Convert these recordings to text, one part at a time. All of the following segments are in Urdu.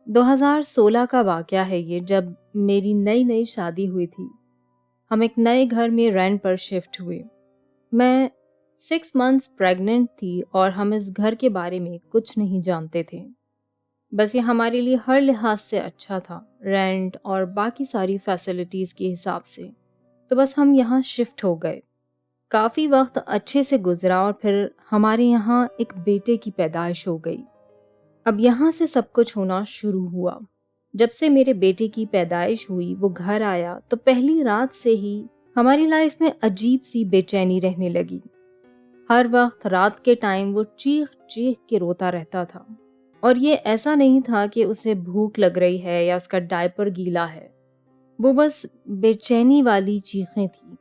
2016 کا واقعہ ہے یہ، جب میری نئی نئی شادی ہوئی تھی۔ ہم ایک نئے گھر میں رینٹ پر شفٹ ہوئے۔ میں 6 منتھس پریگننٹ تھی اور ہم اس گھر کے بارے میں کچھ نہیں جانتے تھے۔ بس یہ ہمارے لیے ہر لحاظ سے اچھا تھا، رینٹ اور باقی ساری فیسلٹیز کے حساب سے۔ تو بس ہم یہاں شفٹ ہو گئے۔ کافی وقت اچھے سے گزرا اور پھر ہمارے یہاں ایک بیٹے کی پیدائش ہو گئی۔ اب یہاں سے سب کچھ ہونا شروع ہوا۔ جب سے میرے بیٹے کی پیدائش ہوئی، وہ گھر آیا تو پہلی رات سے ہی ہماری لائف میں عجیب سی بے چینی رہنے لگی۔ ہر وقت رات کے ٹائم وہ چیخ چیخ کے روتا رہتا تھا، اور یہ ایسا نہیں تھا کہ اسے بھوک لگ رہی ہے یا اس کا ڈائپر گیلا ہے، وہ بس بے چینی والی چیخیں تھیں۔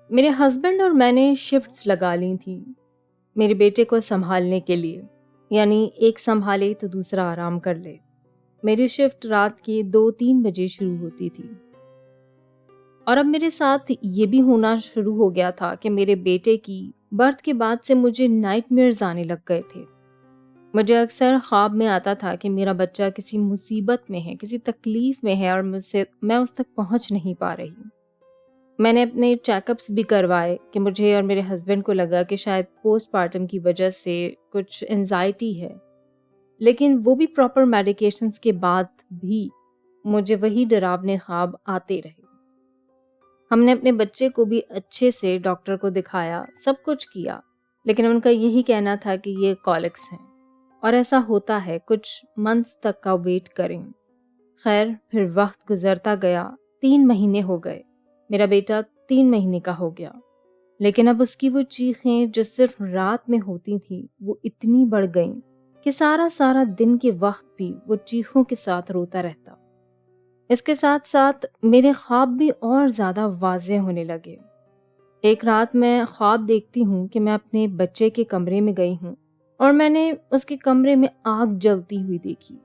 میرے ہسبینڈ اور میں نے شفٹس لگا لی تھیں میرے بیٹے کو سنبھالنے کے لیے، یعنی ایک سنبھالے تو دوسرا آرام کر لے۔ میری شفٹ رات کے 2-3 بجے شروع ہوتی تھی، اور اب میرے ساتھ یہ بھی ہونا شروع ہو گیا تھا کہ میرے بیٹے کی برتھ کے بعد سے مجھے نائٹ میئرز آنے لگ گئے تھے۔ مجھے اکثر خواب میں آتا تھا کہ میرا بچہ کسی مصیبت میں ہے، کسی تکلیف میں ہے، اور میں اس تک پہنچ نہیں پا رہی۔ میں نے اپنے چیک اپس بھی کروائے کہ مجھے اور میرے ہسبینڈ کو لگا کہ شاید پوسٹ پارٹم کی وجہ سے کچھ انزائٹی ہے، لیکن وہ بھی پراپر میڈیکیشنز کے بعد بھی مجھے وہی ڈراونے خواب آتے رہے۔ ہم نے اپنے بچے کو بھی اچھے سے ڈاکٹر کو دکھایا، سب کچھ کیا، لیکن ان کا یہی کہنا تھا کہ یہ کولکس ہیں، اور ایسا ہوتا ہے، کچھ منتھس تک کا ویٹ کریں۔ خیر، پھر وقت گزرتا گیا، 3 مہینے ہو گئے، میرا بیٹا 3 مہینے کا ہو گیا، لیکن اب اس کی وہ چیخیں جو صرف رات میں ہوتی تھیں، وہ اتنی بڑھ گئیں کہ سارا دن کے وقت بھی وہ چیخوں کے ساتھ روتا رہتا۔ اس کے ساتھ ساتھ میرے خواب بھی اور زیادہ واضح ہونے لگے۔ ایک رات میں خواب دیکھتی ہوں کہ میں اپنے بچے کے کمرے میں گئی ہوں، اور میں نے اس کے کمرے میں آگ جلتی ہوئی دیکھی۔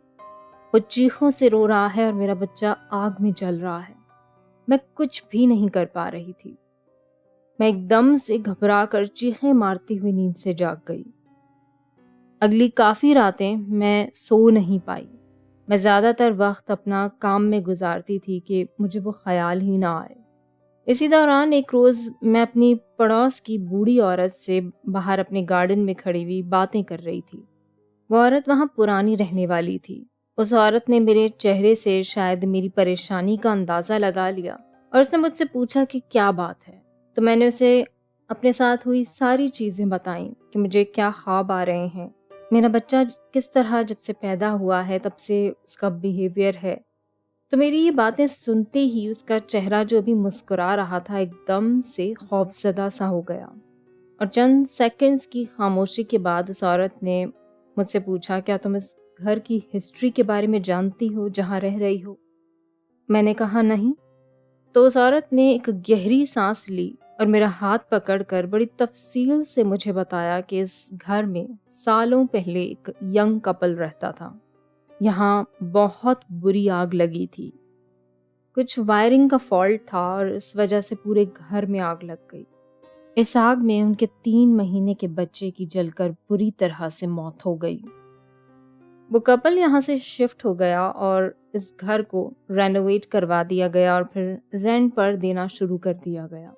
وہ چیخوں سے رو رہا ہے اور میرا بچہ آگ میں جل رہا ہے۔ میں کچھ بھی نہیں کر پا رہی تھی۔ میں ایک دم سے گھبرا کر چیخیں مارتی ہوئی نیند سے جاگ گئی۔ اگلی کافی راتیں میں سو نہیں پائی۔ میں زیادہ تر وقت اپنا کام میں گزارتی تھی کہ مجھے وہ خیال ہی نہ آئے۔ اسی دوران ایک روز میں اپنی پڑوس کی بوڑھی عورت سے باہر اپنے گارڈن میں کھڑی ہوئی باتیں کر رہی تھی۔ وہ عورت وہاں پرانی رہنے والی تھی۔ اس عورت نے میرے چہرے سے شاید میری پریشانی کا اندازہ لگا لیا، اور اس نے مجھ سے پوچھا کہ کیا بات ہے۔ تو میں نے اسے اپنے ساتھ ہوئی ساری چیزیں بتائیں کہ مجھے کیا خواب آ رہے ہیں، میرا بچہ کس طرح جب سے پیدا ہوا ہے تب سے اس کا بیہیویئر ہے۔ تو میری یہ باتیں سنتے ہی اس کا چہرہ جو ابھی مسکرا رہا تھا ایک دم سے خوفزدہ سا ہو گیا، اور چند سیکنڈز کی خاموشی کے بعد اس عورت نے مجھ سے پوچھا، کیا تم اس گھر کی ہسٹری کے بارے میں جانتی ہو جہاں رہ رہی ہو؟ میں نے کہا نہیں۔ تو اس عورت نے ایک گہری سانس لی اور میرا ہاتھ پکڑ کر بڑی تفصیل سے مجھے بتایا کہ اس گھر میں سالوں پہلے ایک ینگ کپل رہتا تھا۔ یہاں بہت بری آگ لگی تھی، کچھ وائرنگ کا فالٹ تھا، اور اس وجہ سے پورے گھر میں آگ لگ گئی۔ اس آگ میں ان کے 3 مہینے کے بچے کی جل کر بری طرح سے موت ہو گئی۔ وہ کپل یہاں سے شفٹ ہو گیا اور اس گھر کو رینوویٹ کروا دیا گیا، اور پھر رینٹ پر دینا شروع کر دیا گیا۔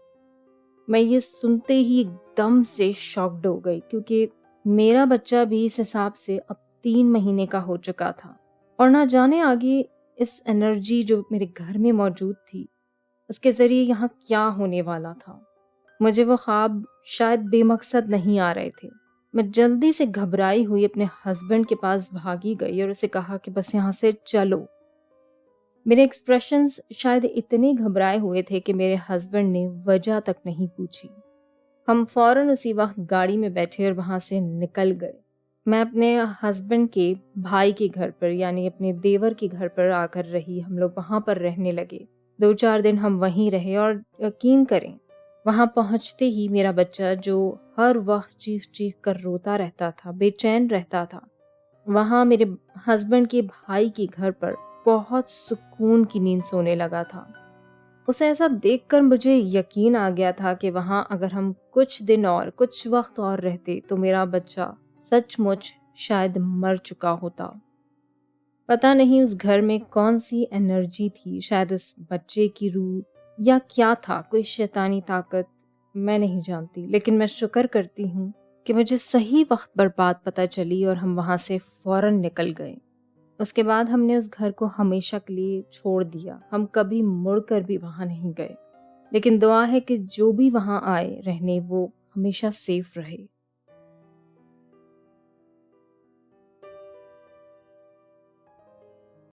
میں یہ سنتے ہی ایک دم سے شاکڈ ہو گئی، کیونکہ میرا بچہ بھی اس حساب سے اب 3 مہینے کا ہو چکا تھا، اور نہ جانے آگے اس انرجی جو میرے گھر میں موجود تھی، اس کے ذریعے یہاں کیا ہونے والا تھا۔ مجھے وہ خواب شاید بے مقصد نہیں آ رہے تھے۔ میں جلدی سے گھبرائی ہوئی اپنے ہسبینڈ کے پاس بھاگی گئی اور اسے کہا کہ بس یہاں سے چلو۔ میرے ایکسپریشنز شاید اتنے گھبرائے ہوئے تھے کہ میرے ہسبینڈ نے وجہ تک نہیں پوچھی۔ ہم فوراً اسی وقت گاڑی میں بیٹھے اور وہاں سے نکل گئے۔ میں اپنے ہسبینڈ کے بھائی کے گھر پر، یعنی اپنے دیور کے گھر پر آ کر رہی۔ ہم لوگ وہاں پر رہنے لگے۔ 2-4 دن ہم وہیں رہے، اور یقین کریں، وہاں پہنچتے ہی میرا بچہ جو ہر وقت چیخ چیخ کر روتا رہتا تھا، بے چین رہتا تھا، وہاں میرے ہسبینڈ کے بھائی کے گھر پر بہت سکون کی نیند سونے لگا تھا۔ اسے ایسا دیکھ کر مجھے یقین آ گیا تھا کہ وہاں اگر ہم کچھ دن اور کچھ وقت اور رہتے تو میرا بچہ سچ مچ شاید مر چکا ہوتا۔ پتہ نہیں اس گھر میں کون سی انرجی تھی، شاید اس بچے کی روح یا کیا تھا، کوئی شیطانی طاقت، میں نہیں جانتی، لیکن میں شکر کرتی ہوں کہ مجھے صحیح وقت پر بات پتہ چلی اور ہم وہاں سے فوراً نکل گئے۔ اس کے بعد ہم نے اس گھر کو ہمیشہ کے لیے چھوڑ دیا، ہم کبھی مڑ کر بھی وہاں نہیں گئے، لیکن دعا ہے کہ جو بھی وہاں آئے رہنے وہ ہمیشہ سیف رہے۔